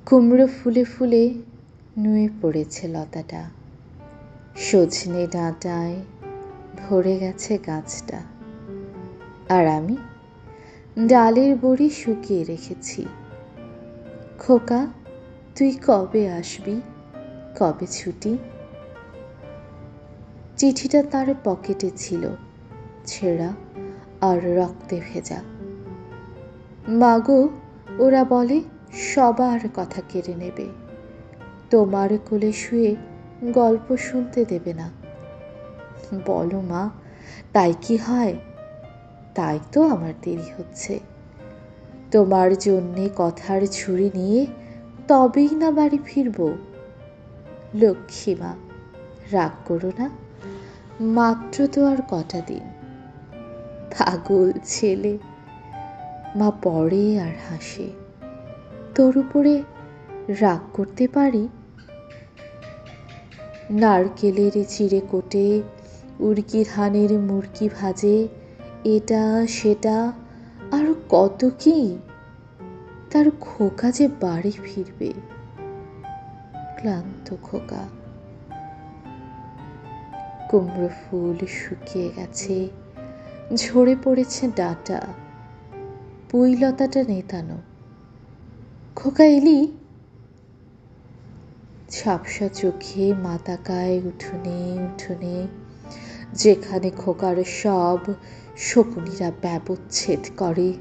কুমড়ো ফুলে ফুলে নুয়ে পড়েছে লতাটা, সজনে ডাঁটায় ভরে গেছে গাছটা। আর আমি ডালের বড়ি শুকিয়ে রেখেছি। খোকা, তুই কবে আসবি, কবে ছুটি? চিঠিটা তার পকেটে ছিল, ছেঁড়া আর রক্তে ভেজা। মাগো, ওরা বলে সবার কথা কেড়ে নেবে, তোমার কোলে শুয়ে গল্প শুনতে দেবে না। বলো মা, তাই কি হয়? তাই তো আমার দেরি হচ্ছে। তোমার জন্যে কথার ঝুড়ি নিয়ে তবেই না বাড়ি ফিরব। লক্ষ্মী মা, রাগ করো না, মাত্র তো আর কটা দিন। পাগল ছেলে। মা পড়ে আর হাসে। তোর উপরে রাগ করতে পারি? নারকেলের চিড়ে কোটে, উড়কি ধানের মুরকি ভাজে, এটা সেটা আর কত কি। তার খোকা যে বাড়ি ফিরবে। ক্লান্ত খোকা। কুমড়ো ফুল শুকিয়ে গেছে, ঝরে পড়েছে ডাঁটা, পুঁইলতাটা নেতানো। খোকা এলি? ঝাপসা চোখে মা তাকায় উঠোনে উঠোনে, যেখানে খোকার সব শকুনিরা ব্যবচ্ছেদ করে।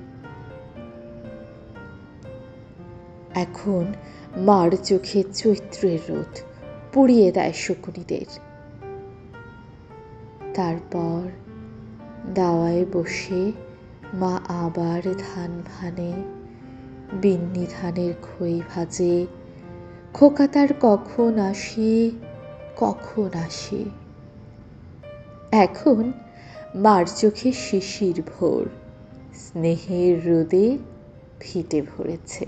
এখন মার চোখে চৈত্রের রোদ পুড়িয়ে দেয় শকুনিদের। তারপর দাওয়ায় বসে মা আবার ধান ভানে, বিন্নি ধানের খই ভাজে। খোকা তার কখন আসে, কখন আসে। এখন মার চোখে শিশির ভোর, স্নেহের রোদে ফিটে ভরেছে।